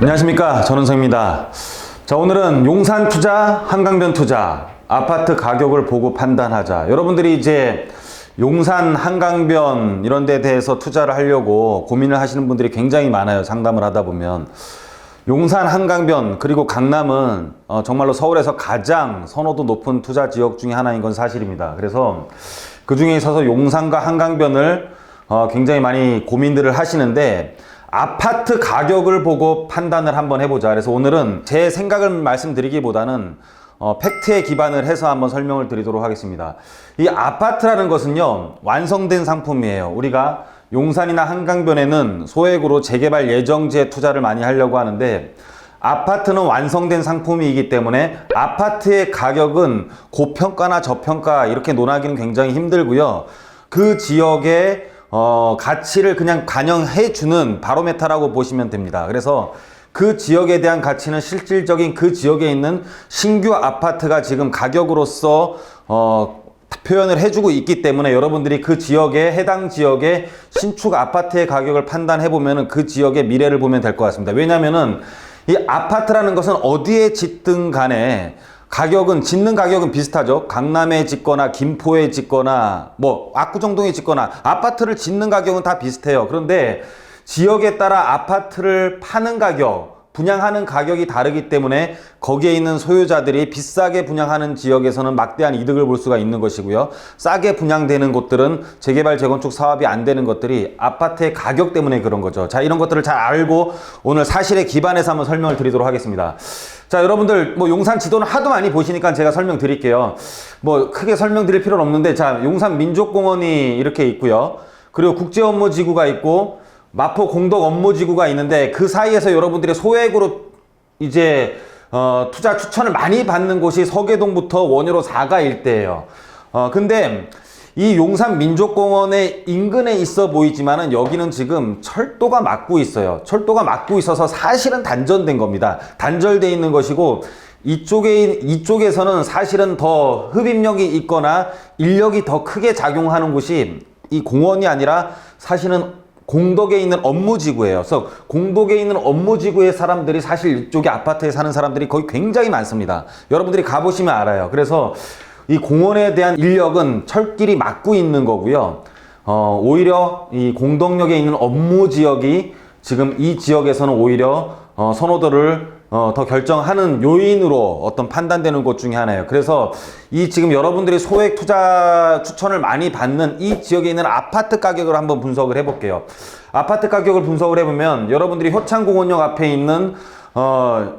안녕하십니까, 전은성입니다. 자, 오늘은 용산 투자, 한강변 투자, 아파트 가격을 보고 판단하자. 여러분들이 이제 용산, 한강변 이런 데 대해서 투자를 하려고 고민을 하시는 분들이 굉장히 많아요. 상담을 하다 보면. 용산, 한강변 그리고 강남은 정말로 서울에서 가장 선호도 높은 투자 지역 중에 하나인 건 사실입니다. 그래서 그 중에 있어서 용산과 한강변을 굉장히 많이 고민들을 하시는데, 아파트 가격을 보고 판단을 한번 해보자. 그래서 오늘은 제 생각을 말씀드리기보다는 팩트에 기반을 해서 한번 설명을 드리도록 하겠습니다. 이 아파트라는 것은요, 완성된 상품이에요. 우리가 용산이나 한강변에는 소액으로 재개발 예정지에 투자를 많이 하려고 하는데, 아파트는 완성된 상품이기 때문에 아파트의 가격은 고평가나 저평가 이렇게 논하기는 굉장히 힘들고요. 그 지역의 가치를 그냥 반영해주는 바로메타라고 보시면 됩니다. 그래서 그 지역에 대한 가치는 실질적인 그 지역에 있는 신규 아파트가 지금 가격으로서 표현을 해주고 있기 때문에, 여러분들이 그 지역에 해당 지역의 신축 아파트의 가격을 판단해보면 그 지역의 미래를 보면 될 것 같습니다. 왜냐면은 이 아파트라는 것은 어디에 짓든 간에 가격은, 짓는 가격은 비슷하죠. 강남에 짓거나 김포에 짓거나 뭐 압구정동에 짓거나 아파트를 짓는 가격은 다 비슷해요. 그런데 지역에 따라 아파트를 파는 가격, 분양하는 가격이 다르기 때문에 거기에 있는 소유자들이 비싸게 분양하는 지역에서는 막대한 이득을 볼 수가 있는 것이고요. 싸게 분양되는 곳들은 재개발 재건축 사업이 안 되는 것들이 아파트의 가격 때문에 그런 거죠. 자, 이런 것들을 잘 알고 오늘 사실에 기반해서 한번 설명을 드리도록 하겠습니다. 자, 여러분들 뭐 용산 지도는 하도 많이 보시니까 제가 설명드릴게요. 뭐 크게 설명드릴 필요는 없는데, 자, 용산 민족공원이 이렇게 있고요. 그리고 국제업무지구가 있고 마포 공덕업무지구가 있는데, 그 사이에서 여러분들이 소액으로 이제 투자 추천을 많이 받는 곳이 서계동부터 원효로 4가 일대예요. 근데 이 용산 민족공원의 인근에 있어 보이지만은 여기는 지금 철도가 막고 있어요. 철도가 막고 있어서 사실은 단절된 겁니다. 단절돼 있는 것이고, 이쪽에서는 사실은 더 흡입력이 있거나 인력이 더 크게 작용하는 곳이 이 공원이 아니라 사실은 공덕에 있는 업무지구예요. 그래서 공덕에 있는 업무지구의 사람들이 사실 이쪽에 아파트에 사는 사람들이 거의 굉장히 많습니다. 여러분들이 가보시면 알아요. 그래서 이 공원에 대한 인력은 철길이 막고 있는 거고요. 오히려 이 공덕역에 있는 업무지역이 지금 이 지역에서는 오히려 선호도를 더 결정하는 요인으로 어떤 판단되는 곳 중에 하나예요. 그래서 이 지금 여러분들이 소액 투자 추천을 많이 받는 이 지역에 있는 아파트 가격을 한번 분석을 해볼게요. 아파트 가격을 분석을 해보면 여러분들이 효창공원역 앞에 있는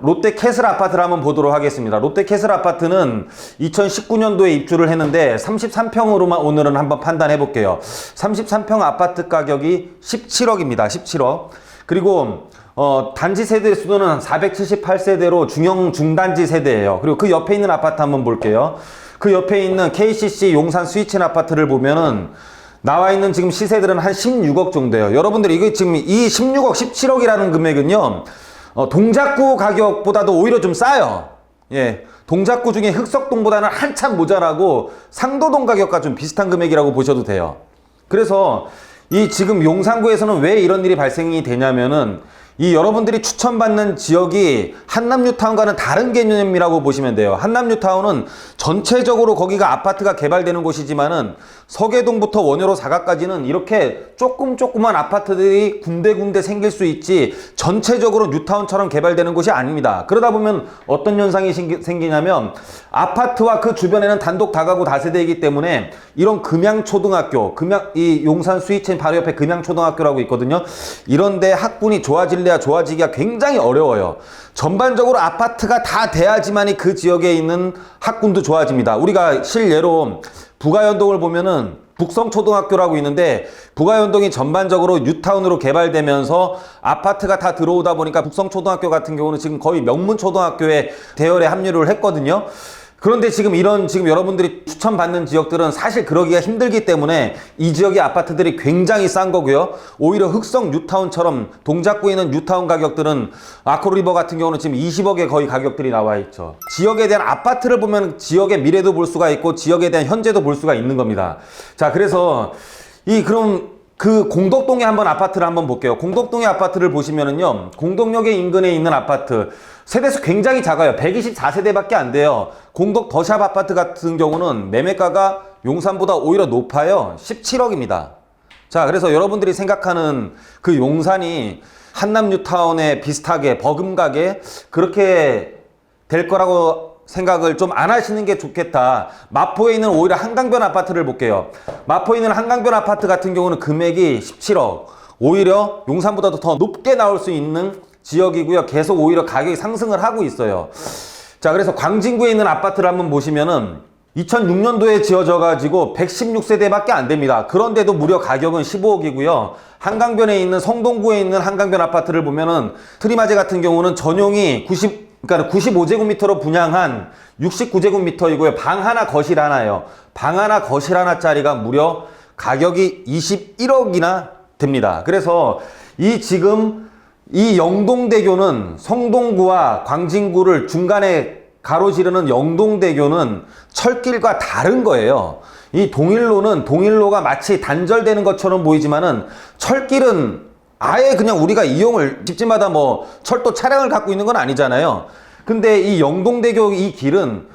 롯데캐슬 아파트를 한번 보도록 하겠습니다. 롯데캐슬 아파트는 2019년도에 입주를 했는데 33평으로만 오늘은 한번 판단해 볼게요. 33평 아파트 가격이 17억입니다. 17억. 그리고 단지 세대 수도는 478세대로 중형 중단지 세대예요. 그리고 그 옆에 있는 아파트 한번 볼게요. 그 옆에 있는 KCC 용산 스위첸 아파트를 보면은 나와 있는 지금 시세들은 한 16억 정도예요. 여러분들 이게 지금 이 16억, 17억이라는 금액은요, 동작구 가격보다도 오히려 좀 싸요. 예, 동작구 중에 흑석동보다는 한참 모자라고 상도동 가격과 좀 비슷한 금액이라고 보셔도 돼요. 그래서 이 지금 용산구에서는 왜 이런 일이 발생이 되냐면은, 이 여러분들이 추천받는 지역이 한남뉴타운과는 다른 개념이라고 보시면 돼요. 한남뉴타운은 전체적으로 거기가 아파트가 개발되는 곳이지만은 서계동부터 원효로 4가까지는 이렇게 조그만 아파트들이 군데군데 생길 수 있지, 전체적으로 뉴타운처럼 개발되는 곳이 아닙니다. 그러다 보면 어떤 현상이 생기냐면, 아파트와 그 주변에는 단독 다가구 다세대이기 때문에 이런 금양초등학교, 이 용산 스위첸 바로 옆에 금양초등학교라고 있거든요. 이런데 학군이 좋아지기가 굉장히 어려워요. 전반적으로 아파트가 다 돼야지만이 그 지역에 있는 학군도 좋아집니다. 우리가 실예로 부가연동을 보면은 북성초등학교라고 있는데, 부가연동이 전반적으로 뉴타운으로 개발되면서 아파트가 다 들어오다 보니까 북성초등학교 같은 경우는 지금 거의 명문초등학교의 대열에 합류를 했거든요. 그런데 지금 여러분들이 추천받는 지역들은 사실 그러기가 힘들기 때문에 이 지역의 아파트들이 굉장히 싼 거고요. 오히려 흑성 뉴타운처럼 동작구에 있는 뉴타운 가격들은, 아크로리버 같은 경우는 지금 20억에 거의 가격들이 나와 있죠. 지역에 대한 아파트를 보면 지역의 미래도 볼 수가 있고 지역에 대한 현재도 볼 수가 있는 겁니다. 자, 그래서 그럼 그 공덕동의 한번 아파트를 한번 볼게요. 공덕동의 아파트를 보시면은요, 공덕역에 인근에 있는 아파트 세대수 굉장히 작아요. 124세대밖에 안 돼요. 공덕 더샵 아파트 같은 경우는 매매가가 용산보다 오히려 높아요. 17억입니다. 자, 그래서 여러분들이 생각하는 그 용산이 한남 뉴타운에 비슷하게 버금가게 그렇게 될 거라고 생각을 좀 안 하시는 게 좋겠다. 마포에 있는 오히려 한강변 아파트를 볼게요. 마포에 있는 한강변 아파트 같은 경우는 금액이 17억. 오히려 용산보다도 더 높게 나올 수 있는 지역이고요. 계속 오히려 가격이 상승을 하고 있어요. 자, 그래서 광진구에 있는 아파트를 한번 보시면은 2006년도에 지어져 가지고 116세대밖에 안 됩니다. 그런데도 무려 가격은 15억이고요. 한강변에 있는 성동구에 있는 한강변 아파트를 보면은 트리마제 같은 경우는 전용이 95제곱미터로 분양한 69제곱미터이고요. 방 하나 거실 하나예요. 방 하나 거실 하나짜리가 무려 가격이 21억이나 됩니다. 그래서 지금 이 영동대교는 성동구와 광진구를 중간에 가로지르는 영동대교는 철길과 다른 거예요. 이 동일로가 마치 단절되는 것처럼 보이지만은 철길은 아예 그냥 우리가 이용을 집집마다 뭐 철도 차량을 갖고 있는 건 아니잖아요. 근데 이 영동대교 이 길은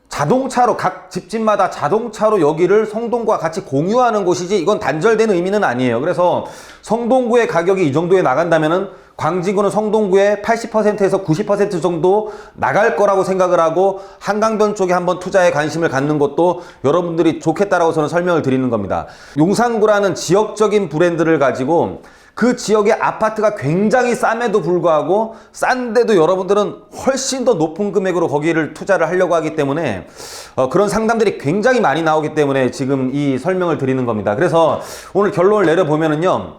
자동차로 각 집집마다 자동차로 여기를 성동구와 같이 공유하는 곳이지 이건 단절된 의미는 아니에요. 그래서 성동구의 가격이 이 정도에 나간다면은 광진구는 성동구의 80%에서 90% 정도 나갈 거라고 생각을 하고 한강변 쪽에 한번 투자에 관심을 갖는 것도 여러분들이 좋겠다라고 저는 설명을 드리는 겁니다. 용산구라는 지역적인 브랜드를 가지고 그 지역의 아파트가 굉장히 쌈에도 불구하고 싼데도 여러분들은 훨씬 더 높은 금액으로 거기를 투자를 하려고 하기 때문에 그런 상담들이 굉장히 많이 나오기 때문에 지금 이 설명을 드리는 겁니다. 그래서 오늘 결론을 내려보면은요,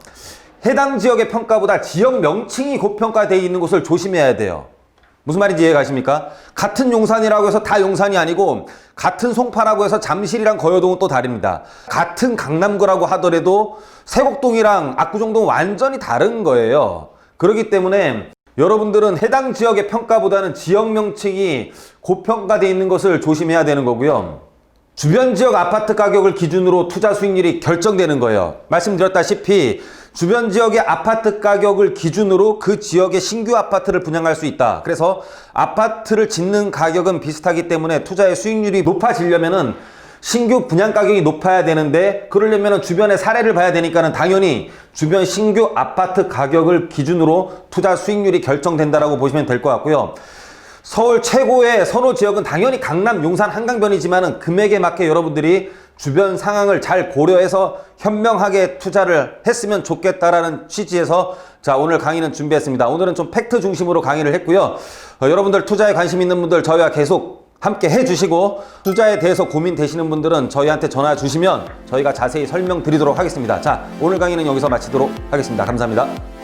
해당 지역의 평가보다 지역 명칭이 고평가되어 있는 곳을 조심해야 돼요. 무슨 말인지 이해 가십니까? 같은 용산이라고 해서 다 용산이 아니고 같은 송파라고 해서 잠실이랑 거여동은 또 다릅니다. 같은 강남구라고 하더라도 세곡동이랑 압구정동은 완전히 다른 거예요. 그렇기 때문에 여러분들은 해당 지역의 평가보다는 지역 명칭이 고평가되어 있는 것을 조심해야 되는 거고요. 주변 지역 아파트 가격을 기준으로 투자 수익률이 결정되는 거예요. 말씀드렸다시피 주변 지역의 아파트 가격을 기준으로 그 지역의 신규 아파트를 분양할 수 있다. 그래서 아파트를 짓는 가격은 비슷하기 때문에 투자의 수익률이 높아지려면은 신규 분양 가격이 높아야 되는데, 그러려면은 주변의 사례를 봐야 되니까는 당연히 주변 신규 아파트 가격을 기준으로 투자 수익률이 결정된다라고 보시면 될 것 같고요. 서울 최고의 선호 지역은 당연히 강남, 용산, 한강변이지만은 금액에 맞게 여러분들이 주변 상황을 잘 고려해서 현명하게 투자를 했으면 좋겠다라는 취지에서 자, 오늘 강의는 준비했습니다. 오늘은 좀 팩트 중심으로 강의를 했고요. 여러분들 투자에 관심 있는 분들 저희와 계속 함께 해주시고, 투자에 대해서 고민되시는 분들은 저희한테 전화 주시면 저희가 자세히 설명드리도록 하겠습니다. 자, 오늘 강의는 여기서 마치도록 하겠습니다. 감사합니다.